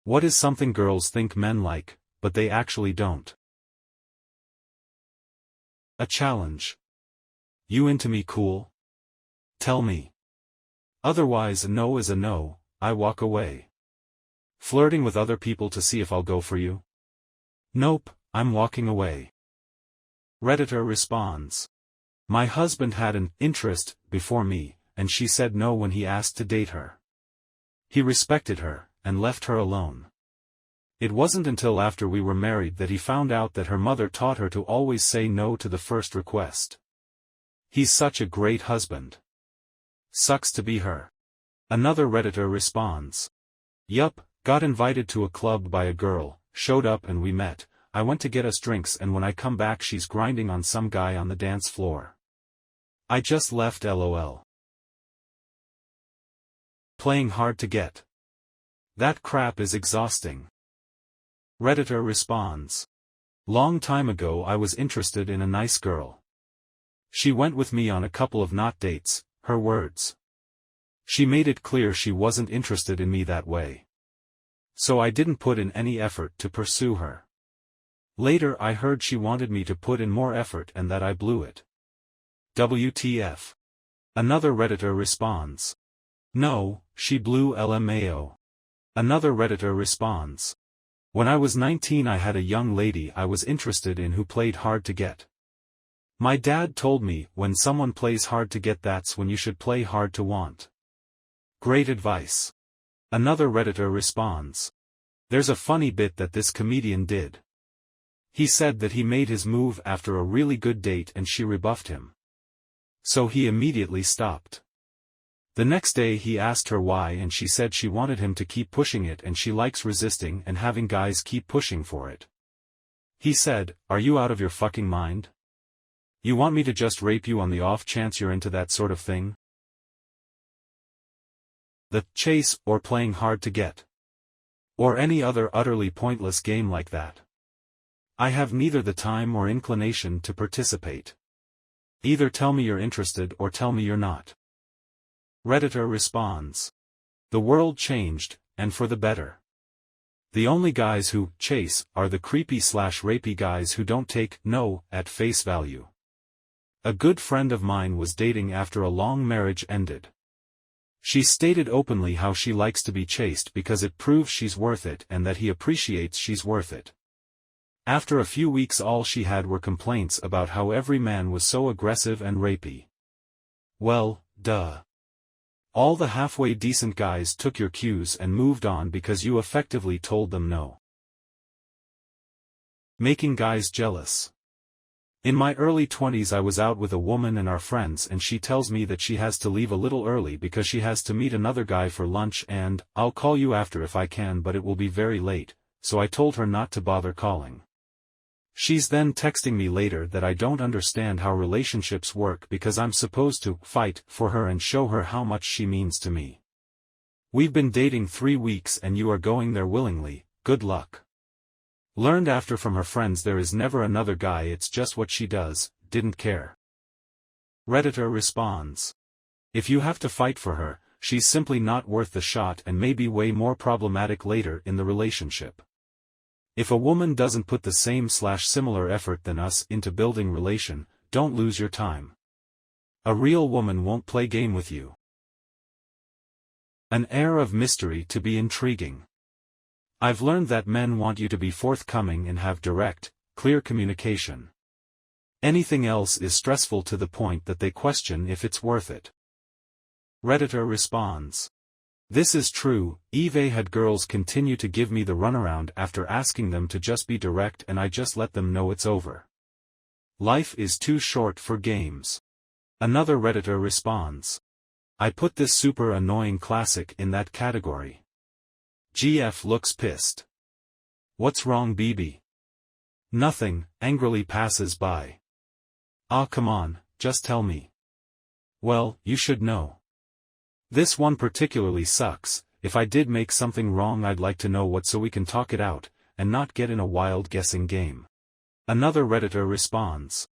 What is something girls think men like, but they actually don't? A challenge. You into me, cool? Tell me. Otherwise, a no is a no, I walk away. Flirting with other people to see if I'll go for you? Nope, I'm walking away. Redditor responds. My husband had an interest before me, and she said no when he asked to date her. He respected her, and left her alone. It wasn't until after we were married that he found out that her mother taught her to always say no to the first request. He's such a great husband. Sucks to be her. Another Redditor responds. Yup, got invited to a club by a girl, showed up and we met. I went to get us drinks and when I come back she's grinding on some guy on the dance floor. I just left LOL. Playing hard to get. That crap is exhausting. Redditor responds. Long time ago I was interested in a nice girl. She went with me on a couple of not dates, her words. She made it clear she wasn't interested in me that way. So I didn't put in any effort to pursue her. Later I heard she wanted me to put in more effort and that I blew it. WTF. Another Redditor responds. No, she blew LMAO. Another Redditor responds. When I was 19 I had a young lady I was interested in who played hard to get. My dad told me, when someone plays hard to get that's when you should play hard to want. Great advice. Another Redditor responds. There's a funny bit that this comedian did. He said that he made his move after a really good date and she rebuffed him. So he immediately stopped. The next day he asked her why and she said she wanted him to keep pushing it and she likes resisting and having guys keep pushing for it. He said, are you out of your fucking mind? You want me to just rape you on the off chance you're into that sort of thing? The chase or playing hard to get. Or any other utterly pointless game like that. I have neither the time or inclination to participate. Either tell me you're interested or tell me you're not. Redditor responds. The world changed, and for the better. The only guys who chase are the creepy/rapey guys who don't take no at face value. A good friend of mine was dating after a long marriage ended. She stated openly how she likes to be chased because it proves she's worth it and that he appreciates she's worth it. After a few weeks all she had were complaints about how every man was so aggressive and rapey. Well, duh. All the halfway decent guys took your cues and moved on because you effectively told them no. Making guys jealous. In my early 20s I was out with a woman and our friends and she tells me that she has to leave a little early because she has to meet another guy for lunch and, I'll call you after if I can but it will be very late, so I told her not to bother calling. She's then texting me later that I don't understand how relationships work because I'm supposed to fight for her and show her how much she means to me. We've been dating 3 weeks and you are going there willingly, good luck. Learned after from her friends there is never another guy, it's just what she does, didn't care. Redditor responds. If you have to fight for her, she's simply not worth the shot and may be way more problematic later in the relationship. If a woman doesn't put the same/similar effort than us into building relation, don't lose your time. A real woman won't play game with you. An air of mystery to be intriguing. I've learned that men want you to be forthcoming and have direct, clear communication. Anything else is stressful to the point that they question if it's worth it. Redditor responds. This is true, Eve had girls continue to give me the runaround after asking them to just be direct and I just let them know it's over. Life is too short for games. Another Redditor responds. I put this super annoying classic in that category. GF looks pissed. What's wrong, BB? Nothing, angrily passes by. Ah, come on, just tell me. Well, you should know. This one particularly sucks. If I did make something wrong I'd like to know what so we can talk it out, and not get in a wild guessing game. Another Redditor responds.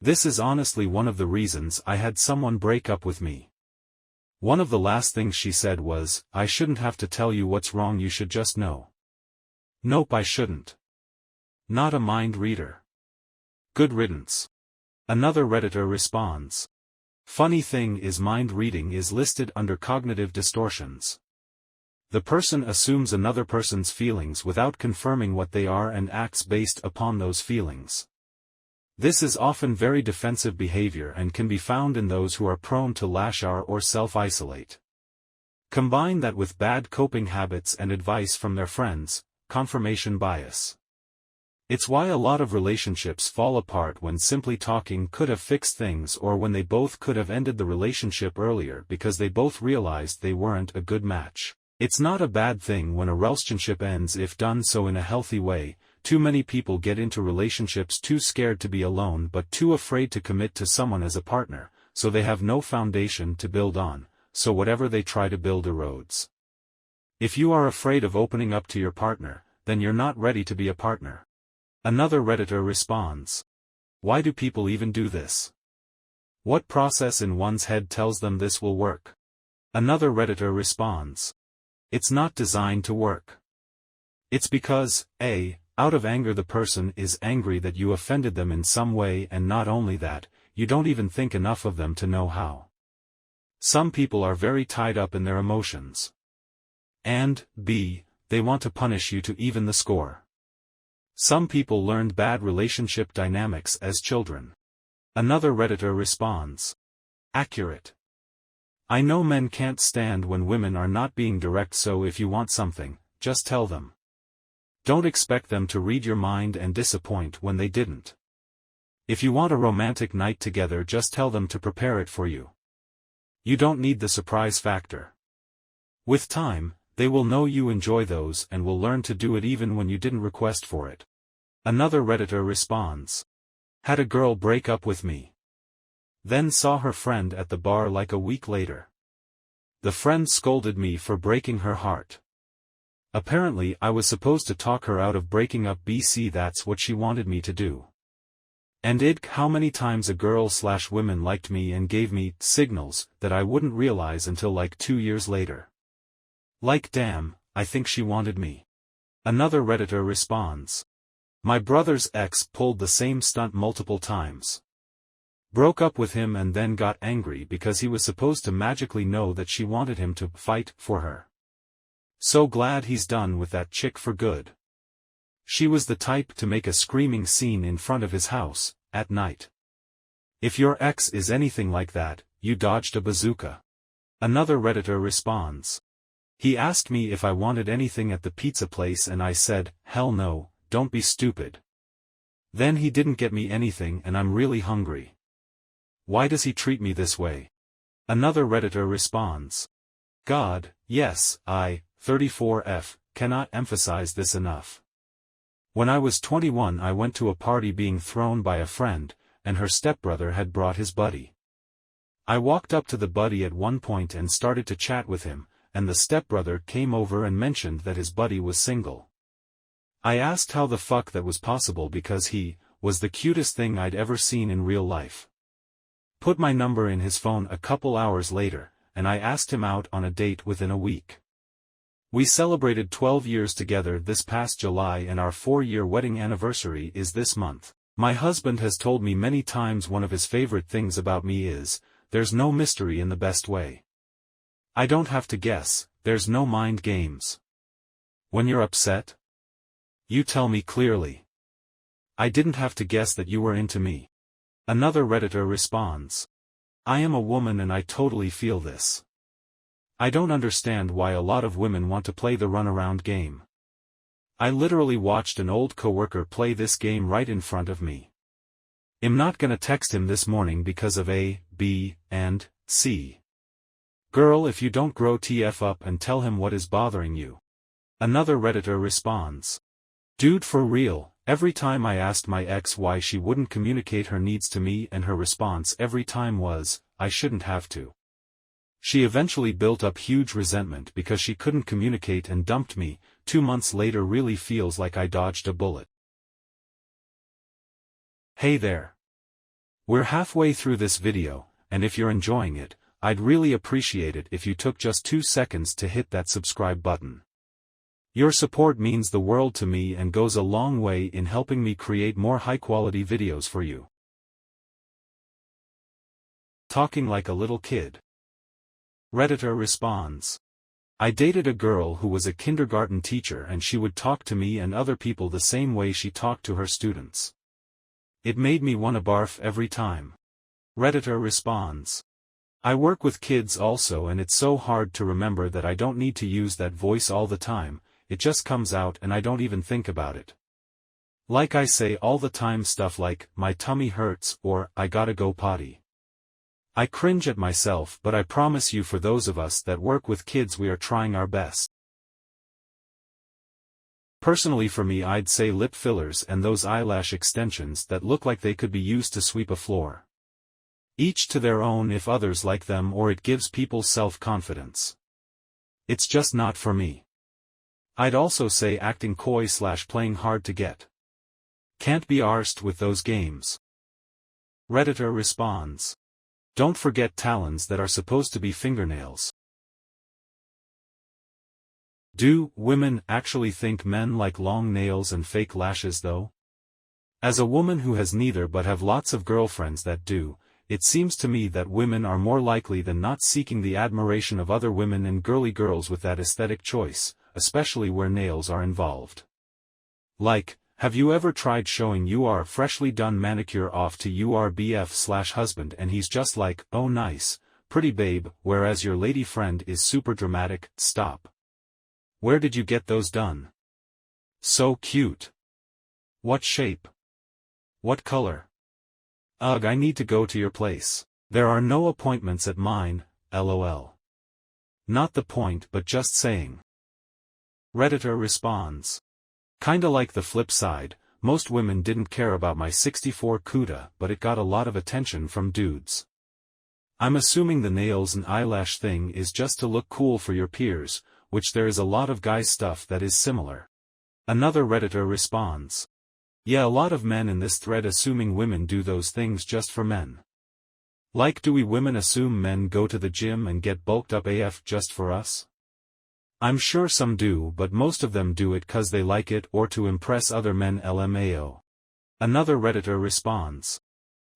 This is honestly one of the reasons I had someone break up with me. One of the last things she said was, I shouldn't have to tell you what's wrong, you should just know. Nope, I shouldn't. Not a mind reader. Good riddance. Another Redditor responds. Funny thing is, mind reading is listed under cognitive distortions. The person assumes another person's feelings without confirming what they are and acts based upon those feelings. This is often very defensive behavior and can be found in those who are prone to lash out or self-isolate. Combine that with bad coping habits and advice from their friends, confirmation bias. It's why a lot of relationships fall apart when simply talking could have fixed things, or when they both could have ended the relationship earlier because they both realized they weren't a good match. It's not a bad thing when a relationship ends if done so in a healthy way. Too many people get into relationships too scared to be alone but too afraid to commit to someone as a partner, so they have no foundation to build on, so whatever they try to build erodes. If you are afraid of opening up to your partner, then you're not ready to be a partner. Another Redditor responds. Why do people even do this? What process in one's head tells them this will work? Another Redditor responds. It's not designed to work. It's because, A, out of anger the person is angry that you offended them in some way, and not only that, you don't even think enough of them to know how. Some people are very tied up in their emotions. And, B, they want to punish you to even the score. Some people learned bad relationship dynamics as children. Another Redditor responds. Accurate. I know men can't stand when women are not being direct, so if you want something, just tell them. Don't expect them to read your mind and disappoint when they didn't. If you want a romantic night together, just tell them to prepare it for you. You don't need the surprise factor. With time, they will know you enjoy those and will learn to do it even when you didn't request for it. Another Redditor responds. Had a girl break up with me. Then saw her friend at the bar like a week later. The friend scolded me for breaking her heart. Apparently I was supposed to talk her out of breaking up. BC, that's what she wanted me to do. And how many times a girl/women liked me and gave me signals that I wouldn't realize until like 2 years later. Like damn, I think she wanted me. Another Redditor responds. My brother's ex pulled the same stunt multiple times. Broke up with him and then got angry because he was supposed to magically know that she wanted him to fight for her. So glad he's done with that chick for good. She was the type to make a screaming scene in front of his house, at night. If your ex is anything like that, you dodged a bazooka. Another Redditor responds. He asked me if I wanted anything at the pizza place and I said, hell no, don't be stupid. Then he didn't get me anything and I'm really hungry. Why does he treat me this way? Another Redditor responds. God, yes, I, 34F, cannot emphasize this enough. When I was 21 I went to a party being thrown by a friend, and her stepbrother had brought his buddy. I walked up to the buddy at one point and started to chat with him, and the stepbrother came over and mentioned that his buddy was single. I asked how the fuck that was possible because he was the cutest thing I'd ever seen in real life. Put my number in his phone a couple hours later, and I asked him out on a date within a week. We celebrated 12 years together this past July and our 4-year wedding anniversary is this month. My husband has told me many times one of his favorite things about me is, there's no mystery in the best way. I don't have to guess, there's no mind games. When you're upset, you tell me clearly. I didn't have to guess that you were into me. Another Redditor responds. I am a woman and I totally feel this. I don't understand why a lot of women want to play the runaround game. I literally watched an old coworker play this game right in front of me. I'm not gonna text him this morning because of A, B, and C. Girl, if you don't grow TF up and tell him what is bothering you. Another Redditor responds. Dude, for real. Every time I asked my ex why she wouldn't communicate her needs to me and her response every time was, I shouldn't have to. She eventually built up huge resentment because she couldn't communicate and dumped me. 2 months later really feels like I dodged a bullet. Hey there. We're halfway through this video, and if you're enjoying it, I'd really appreciate it if you took just 2 seconds to hit that subscribe button. Your support means the world to me and goes a long way in helping me create more high-quality videos for you. Talking like a little kid. Redditor responds. I dated a girl who was a kindergarten teacher and she would talk to me and other people the same way she talked to her students. It made me wanna barf every time. Redditor responds. I work with kids also and it's so hard to remember that I don't need to use that voice all the time, it just comes out and I don't even think about it. Like I say all the time stuff like, my tummy hurts or, I gotta go potty. I cringe at myself but I promise you for those of us that work with kids we are trying our best. Personally for me I'd say lip fillers and those eyelash extensions that look like they could be used to sweep a floor. Each to their own if others like them or it gives people self-confidence. It's just not for me. I'd also say acting coy/playing hard to get. Can't be arsed with those games. Redditor responds. Don't forget talons that are supposed to be fingernails. Do women actually think men like long nails and fake lashes though? As a woman who has neither but have lots of girlfriends that do, it seems to me that women are more likely than not seeking the admiration of other women and girly girls with that aesthetic choice, especially where nails are involved. Like, have you ever tried showing your freshly done manicure off to your BF/husband and he's just like, oh nice, pretty babe, whereas your lady friend is super dramatic, stop. Where did you get those done? So cute. What shape? What color? Ugh, I need to go to your place. There are no appointments at mine, lol. Not the point but just saying. Redditor responds. Kinda like the flip side, most women didn't care about my 64 CUDA but it got a lot of attention from dudes. I'm assuming the nails and eyelash thing is just to look cool for your peers, which there is a lot of guy stuff that is similar. Another Redditor responds. Yeah, a lot of men in this thread assuming women do those things just for men. Like, do we women assume men go to the gym and get bulked up AF just for us? I'm sure some do but most of them do it cause they like it or to impress other men LMAO. Another Redditor responds.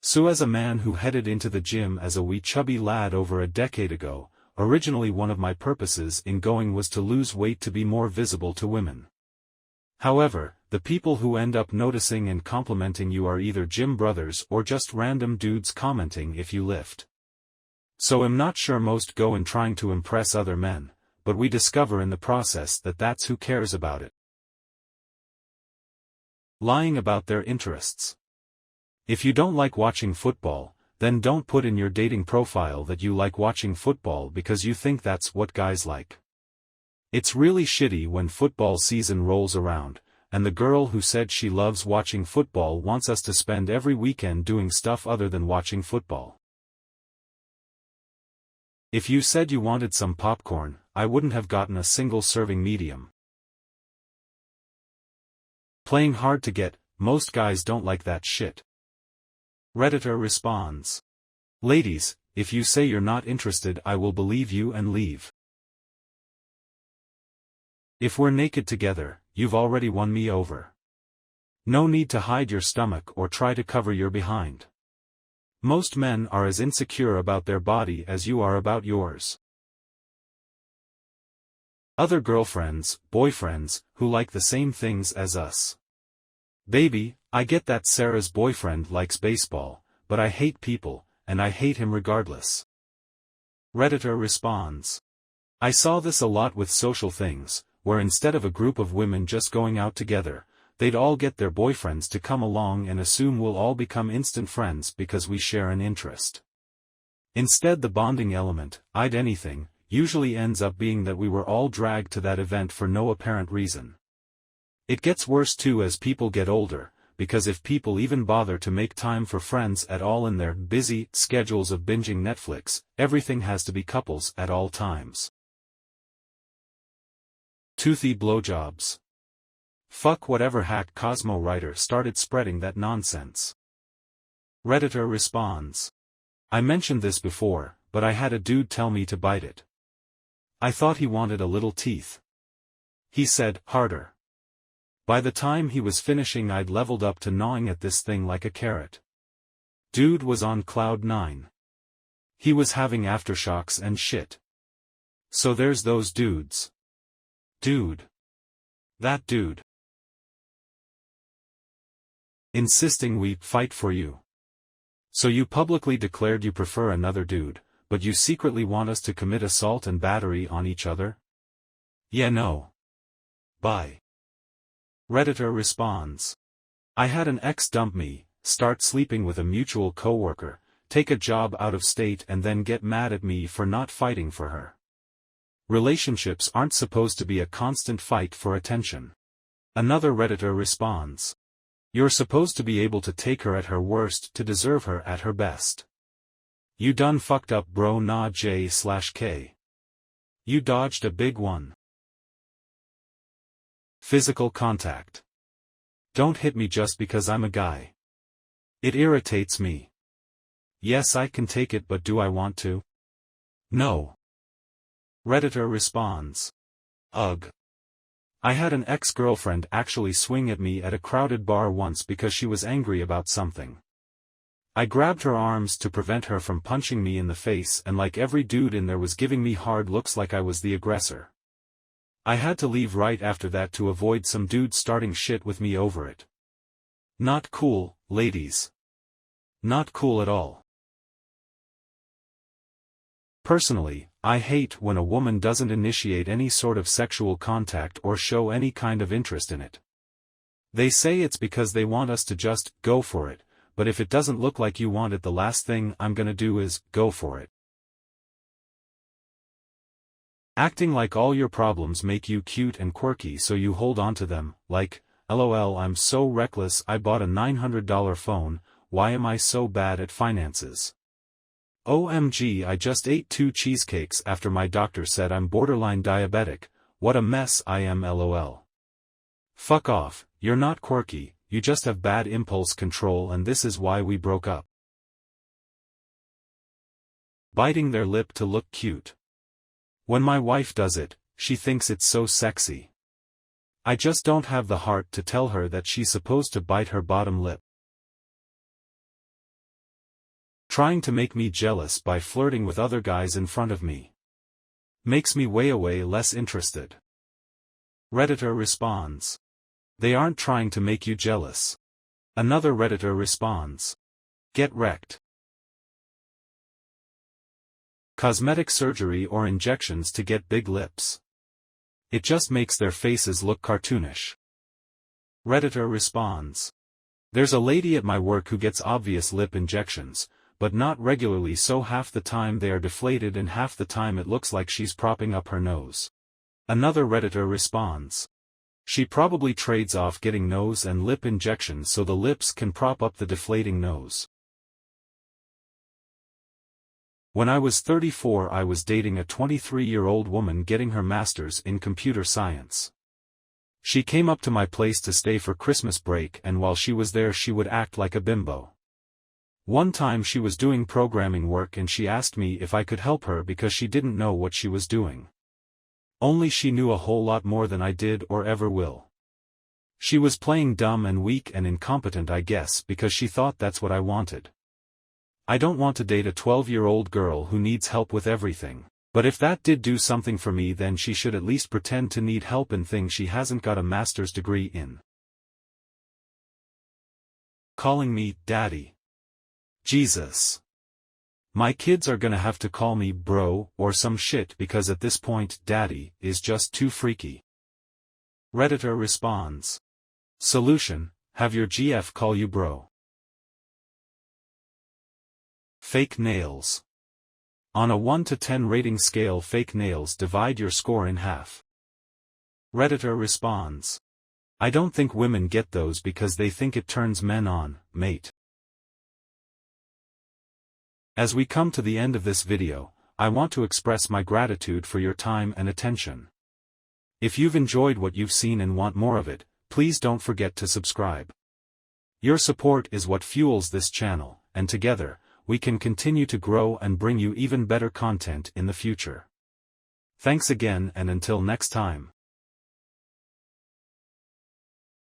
So as a man who headed into the gym as a wee chubby lad over a decade ago, originally one of my purposes in going was to lose weight to be more visible to women. However, the people who end up noticing and complimenting you are either gym brothers or just random dudes commenting if you lift. So I'm not sure most go in trying to impress other men, but we discover in the process that that's who cares about it. Lying about their interests. If you don't like watching football, then don't put in your dating profile that you like watching football because you think that's what guys like. It's really shitty when football season rolls around, and the girl who said she loves watching football wants us to spend every weekend doing stuff other than watching football. If you said you wanted some popcorn, I wouldn't have gotten a single serving medium. Playing hard to get, most guys don't like that shit. Redditor responds. Ladies, if you say you're not interested I will believe you and leave. If we're naked together, you've already won me over. No need to hide your stomach or try to cover your behind. Most men are as insecure about their body as you are about yours. Other girlfriends, boyfriends, who like the same things as us. Baby, I get that Sarah's boyfriend likes baseball, but I hate people, and I hate him regardless. Redditor responds. I saw this a lot with social things, where instead of a group of women just going out together, they'd all get their boyfriends to come along and assume we'll all become instant friends because we share an interest. Instead the bonding element, I'd anything, usually ends up being that we were all dragged to that event for no apparent reason. It gets worse too as people get older, because if people even bother to make time for friends at all in their busy schedules of binging Netflix, everything has to be couples at all times. Toothy blowjobs. Fuck whatever hack Cosmo writer started spreading that nonsense. Redditor responds. I mentioned this before, but I had a dude tell me to bite it. I thought he wanted a little teeth. He said, harder. By the time he was finishing, I'd leveled up to gnawing at this thing like a carrot. Dude was on cloud 9. He was having aftershocks and shit. So there's those dudes. Dude. That dude. Insisting we fight for you. So you publicly declared you prefer another dude, but you secretly want us to commit assault and battery on each other? Yeah, no. Bye. Redditor responds. I had an ex dump me, start sleeping with a mutual coworker, take a job out of state and then get mad at me for not fighting for her. Relationships aren't supposed to be a constant fight for attention. Another Redditor responds. You're supposed to be able to take her at her worst to deserve her at her best. You done fucked up, bro. Nah J/K. You dodged a big one. Physical contact. Don't hit me just because I'm a guy. It irritates me. Yes, I can take it, but do I want to? No. Redditor responds. Ugh. I had an ex-girlfriend actually swing at me at a crowded bar once because she was angry about something. I grabbed her arms to prevent her from punching me in the face, and like every dude in there was giving me hard looks like I was the aggressor. I had to leave right after that to avoid some dude starting shit with me over it. Not cool, ladies. Not cool at all. Personally, I hate when a woman doesn't initiate any sort of sexual contact or show any kind of interest in it. They say it's because they want us to just go for it, but if it doesn't look like you want it, the last thing I'm gonna do is go for it. Acting like all your problems make you cute and quirky, so you hold on to them, like, LOL, I'm so reckless, I bought a $900 phone, why am I so bad at finances? OMG, I just ate 2 cheesecakes after my doctor said I'm borderline diabetic, what a mess I am, LOL. Fuck off, you're not quirky, you just have bad impulse control and this is why we broke up. Biting their lip to look cute. When my wife does it, she thinks it's so sexy. I just don't have the heart to tell her that she's supposed to bite her bottom lip. Trying to make me jealous by flirting with other guys in front of me. Makes me way less interested. Redditor responds. They aren't trying to make you jealous. Another Redditor responds. Get wrecked. Cosmetic surgery or injections to get big lips. It just makes their faces look cartoonish. Redditor responds. There's a lady at my work who gets obvious lip injections, but not regularly, so half the time they are deflated and half the time it looks like she's propping up her nose. Another Redditor responds. She probably trades off getting nose and lip injections so the lips can prop up the deflating nose. When I was 34, I was dating a 23-year-old woman getting her master's in computer science. She came up to my place to stay for Christmas break, and while she was there she would act like a bimbo. One time she was doing programming work and she asked me if I could help her because she didn't know what she was doing. Only she knew a whole lot more than I did or ever will. She was playing dumb and weak and incompetent, I guess, because she thought that's what I wanted. I don't want to date a 12-year-old girl who needs help with everything, but if that did do something for me, then she should at least pretend to need help in things she hasn't got a master's degree in. Calling me daddy. Jesus. My kids are gonna have to call me bro or some shit because at this point daddy is just too freaky. Redditor responds. Solution, have your GF call you bro. Fake nails. On a 1 to 10 rating scale, fake nails divide your score in half. Redditor responds. I don't think women get those because they think it turns men on, mate. As we come to the end of this video, I want to express my gratitude for your time and attention. If you've enjoyed what you've seen and want more of it, please don't forget to subscribe. Your support is what fuels this channel, and together, we can continue to grow and bring you even better content in the future. Thanks again, and until next time.